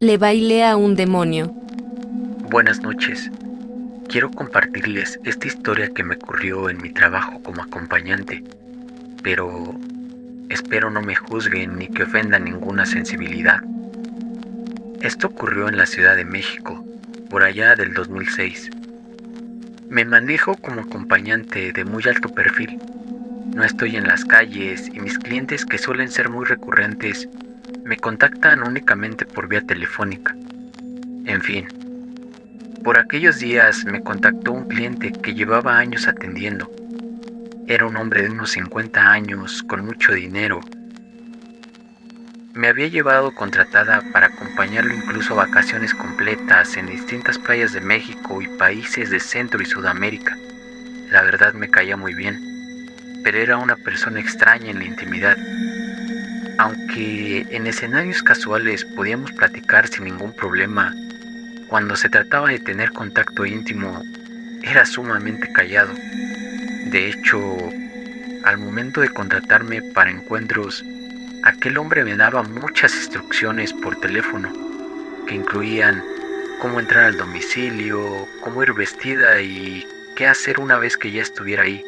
Le bailé a un demonio. Buenas noches. Quiero compartirles esta historia que me ocurrió en mi trabajo como acompañante, pero espero no me juzguen ni que ofenda ninguna sensibilidad. Esto ocurrió en la Ciudad de México, por allá del 2006. Me manejo como acompañante de muy alto perfil. No estoy en las calles y mis clientes, que suelen ser muy recurrentes, me contactan únicamente por vía telefónica. En fin, por aquellos días me contactó un cliente que llevaba años atendiendo. Era un hombre de unos 50 años, con mucho dinero. Me había llevado contratada para acompañarlo incluso a vacaciones completas en distintas playas de México y países de Centro y Sudamérica. La verdad me caía muy bien, pero era una persona extraña en la intimidad. Aunque en escenarios casuales podíamos platicar sin ningún problema, cuando se trataba de tener contacto íntimo, era sumamente callado. De hecho, al momento de contratarme para encuentros, aquel hombre me daba muchas instrucciones por teléfono, que incluían cómo entrar al domicilio, cómo ir vestida y qué hacer una vez que ya estuviera ahí.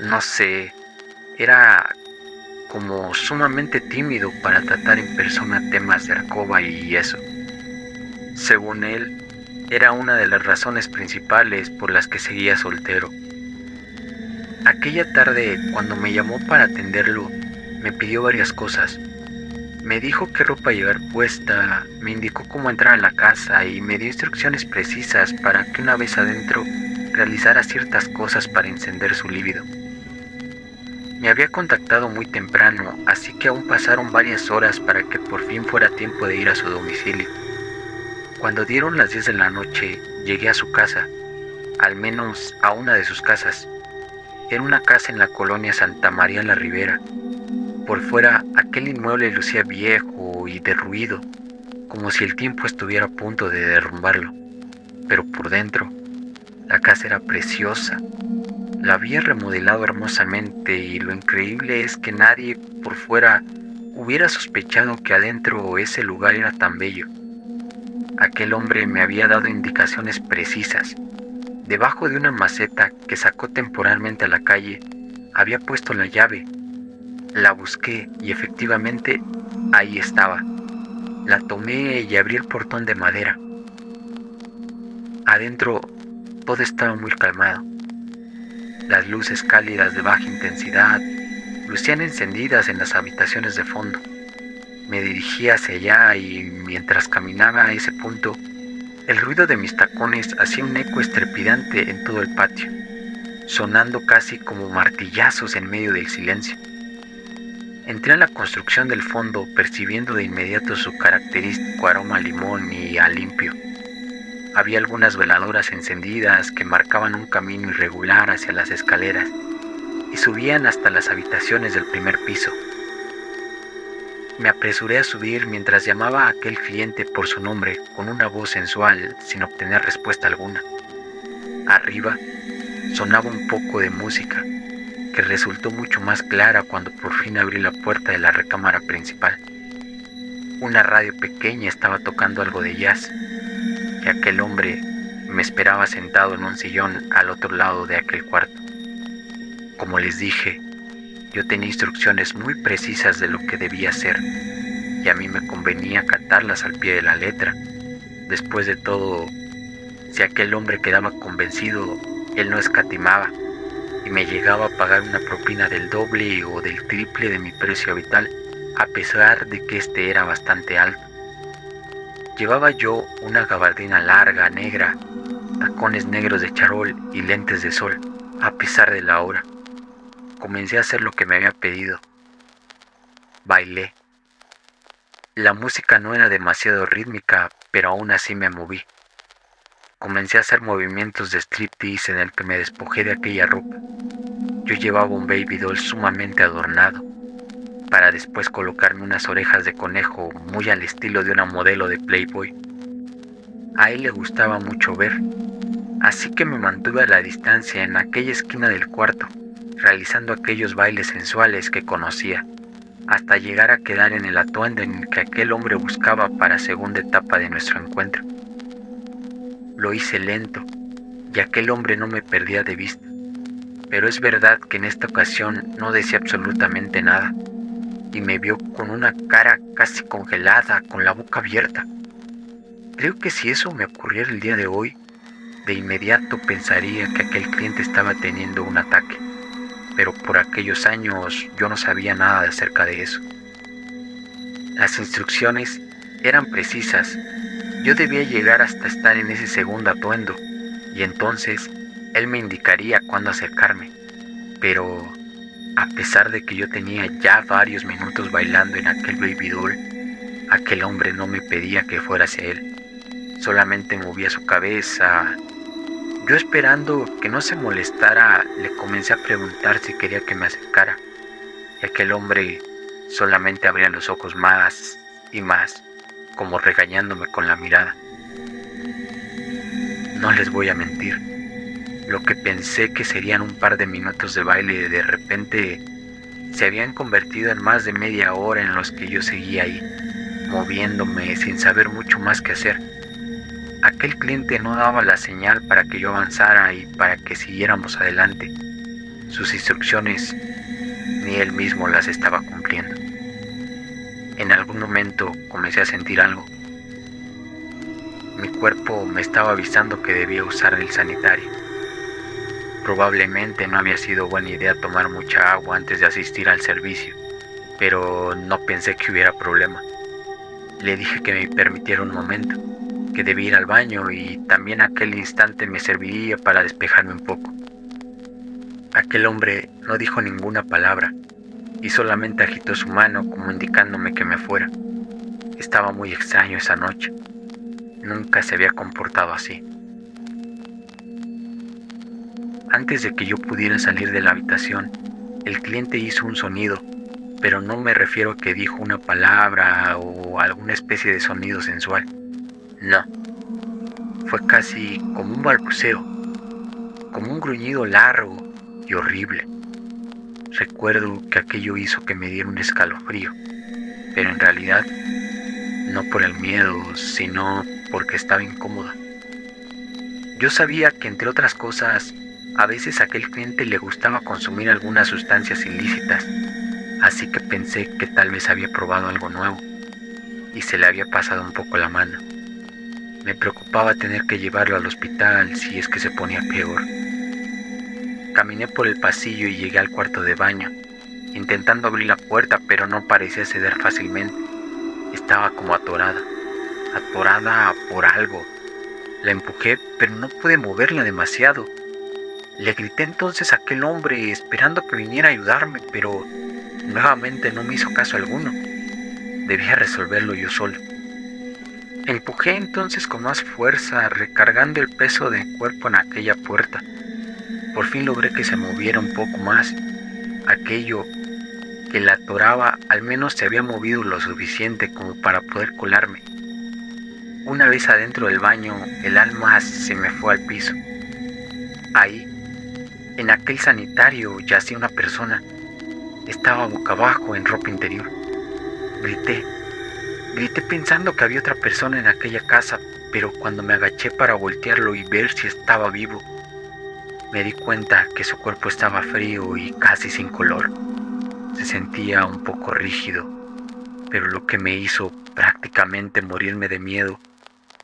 No sé, era como sumamente tímido para tratar en persona temas de alcoba y eso. Según él, era una de las razones principales por las que seguía soltero. Aquella tarde, cuando me llamó para atenderlo, me pidió varias cosas. Me dijo qué ropa llevar puesta, me indicó cómo entrar a la casa y me dio instrucciones precisas para que una vez adentro realizara ciertas cosas para encender su líbido. Me había contactado muy temprano, así que aún pasaron varias horas para que por fin fuera tiempo de ir a su domicilio. Cuando dieron las 10 de la noche, llegué a su casa, al menos a una de sus casas. Era una casa en la colonia Santa María la Ribera. Por fuera, aquel inmueble lucía viejo y derruido, como si el tiempo estuviera a punto de derrumbarlo. Pero por dentro, la casa era preciosa. La había remodelado hermosamente y lo increíble es que nadie por fuera hubiera sospechado que adentro ese lugar era tan bello. Aquel hombre me había dado indicaciones precisas. Debajo de una maceta que sacó temporalmente a la calle, había puesto la llave. La busqué y efectivamente ahí estaba. La tomé y abrí el portón de madera. Adentro todo estaba muy calmado. Las luces cálidas de baja intensidad lucían encendidas en las habitaciones de fondo. Me dirigí hacia allá y mientras caminaba a ese punto, el ruido de mis tacones hacía un eco estrepidante en todo el patio, sonando casi como martillazos en medio del silencio. Entré en la construcción del fondo, percibiendo de inmediato su característico aroma a limón y a limpio. Había algunas veladoras encendidas que marcaban un camino irregular hacia las escaleras y subían hasta las habitaciones del primer piso. Me apresuré a subir mientras llamaba a aquel cliente por su nombre con una voz sensual sin obtener respuesta alguna. Arriba sonaba un poco de música, que resultó mucho más clara cuando por fin abrí la puerta de la recámara principal. Una radio pequeña estaba tocando algo de jazz, y aquel hombre me esperaba sentado en un sillón al otro lado de aquel cuarto. Como les dije, yo tenía instrucciones muy precisas de lo que debía hacer, y a mí me convenía acatarlas al pie de la letra. Después de todo, si aquel hombre quedaba convencido, él no escatimaba, y me llegaba a pagar una propina del doble o del triple de mi precio habitual, a pesar de que este era bastante alto. Llevaba yo una gabardina larga, negra, tacones negros de charol y lentes de sol, a pesar de la hora. Comencé a hacer lo que me había pedido. Bailé. La música no era demasiado rítmica, pero aún así me moví. Comencé a hacer movimientos de striptease en el que me despojé de aquella ropa. Yo llevaba un baby doll sumamente adornado, para después colocarme unas orejas de conejo muy al estilo de una modelo de Playboy. A él le gustaba mucho ver, así que me mantuve a la distancia en aquella esquina del cuarto, realizando aquellos bailes sensuales que conocía. hasta llegar a quedar en el atuendo en el que aquel hombre buscaba para segunda etapa de nuestro encuentro. Lo hice lento, y aquel hombre no me perdía de vista, pero es verdad que en esta ocasión no decía absolutamente nada, y me vio con una cara casi congelada, con la boca abierta. Creo que si eso me ocurriera el día de hoy, de inmediato pensaría que aquel cliente estaba teniendo un ataque, pero por aquellos años yo no sabía nada acerca de eso. Las instrucciones eran precisas. Yo debía llegar hasta estar en ese segundo atuendo, y entonces él me indicaría cuándo acercarme. Pero a pesar de que yo tenía ya varios minutos bailando en aquel baby doll, aquel hombre no me pedía que fuera hacia él. Solamente movía su cabeza. Yo, esperando que no se molestara, le comencé a preguntar si quería que me acercara, y aquel hombre solamente abría los ojos más y más, como regañándome con la mirada. No les voy a mentir, lo que pensé que serían un par de minutos de baile de repente se habían convertido en más de media hora en los que yo seguía ahí, moviéndome sin saber mucho más que hacer. Aquel cliente no daba la señal para que yo avanzara y para que siguiéramos adelante. Sus instrucciones ni él mismo las estaba cumpliendo. En algún momento comencé a sentir algo. Mi cuerpo me estaba avisando que debía usar el sanitario. Probablemente no había sido buena idea tomar mucha agua antes de asistir al servicio, pero no pensé que hubiera problema. Le dije que me permitiera un momento, que debía ir al baño, y también aquel instante me serviría para despejarme un poco. Aquel hombre no dijo ninguna palabra y solamente agitó su mano como indicándome que me fuera. Estaba muy extraño esa noche. Nunca se había comportado así. Antes de que yo pudiera salir de la habitación, el cliente hizo un sonido, pero no me refiero a que dijo una palabra o alguna especie de sonido sensual. No, fue casi como un balbuceo, como un gruñido largo y horrible. Recuerdo que aquello hizo que me diera un escalofrío, pero en realidad no por el miedo, sino porque estaba incómoda. Yo sabía que, entre otras cosas, a veces a aquel cliente le gustaba consumir algunas sustancias ilícitas, así que pensé que tal vez había probado algo nuevo y se le había pasado un poco la mano. Me preocupaba tener que llevarlo al hospital si es que se ponía peor. Caminé por el pasillo y llegué al cuarto de baño, intentando abrir la puerta, pero no parecía ceder fácilmente. Estaba como atorada por algo. La empujé, pero no pude moverla demasiado. Le grité entonces a aquel hombre, esperando que viniera a ayudarme, pero nuevamente no me hizo caso alguno. Debía resolverlo yo solo. Empujé entonces con más fuerza, recargando el peso del cuerpo en aquella puerta. Por fin logré que se moviera un poco más. Aquello que la atoraba al menos se había movido lo suficiente como para poder colarme. Una vez adentro del baño, el alma se me fue al piso. Ahí, en aquel sanitario, yacía una persona. Estaba boca abajo en ropa interior. Grité pensando que había otra persona en aquella casa, pero cuando me agaché para voltearlo y ver si estaba vivo, me di cuenta que su cuerpo estaba frío y casi sin color. Se sentía un poco rígido, pero lo que me hizo prácticamente morirme de miedo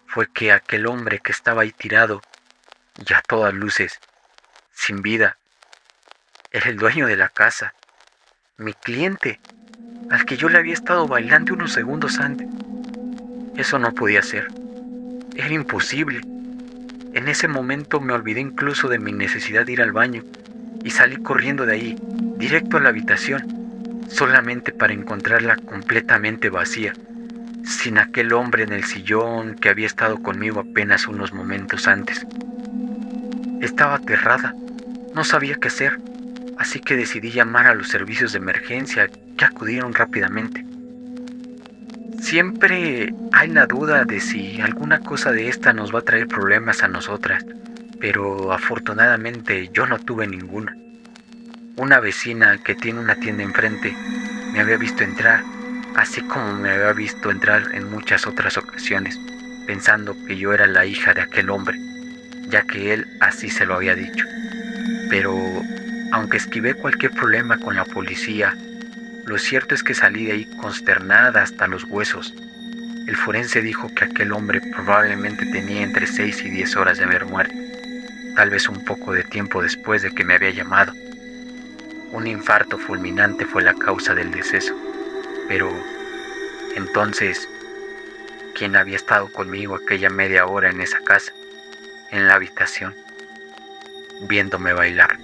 fue que aquel hombre que estaba ahí tirado, y a todas luces, sin vida, era el dueño de la casa, mi cliente, al que yo le había estado bailando unos segundos antes. Eso no podía ser. Era imposible. En ese momento me olvidé incluso de mi necesidad de ir al baño y salí corriendo de ahí, directo a la habitación, solamente para encontrarla completamente vacía, sin aquel hombre en el sillón que había estado conmigo apenas unos momentos antes. Estaba aterrada, no sabía qué hacer, así que decidí llamar a los servicios de emergencia, que acudieron rápidamente. Siempre hay la duda de si alguna cosa de esta nos va a traer problemas a nosotras, pero afortunadamente yo no tuve ninguna. Una vecina que tiene una tienda enfrente Me había visto entrar, así como me había visto entrar en muchas otras ocasiones, pensando que yo era la hija de aquel hombre, ya que él así se lo había dicho. Pero, aunque esquivé cualquier problema con la policía, lo cierto es que salí de ahí consternada hasta los huesos. El forense dijo que aquel hombre probablemente tenía entre 6 y 10 horas de haber muerto, tal vez un poco de tiempo después de que me había llamado. Un infarto fulminante fue la causa del deceso. Pero, entonces, ¿quién había estado conmigo aquella media hora en esa casa, en la habitación, viéndome bailar?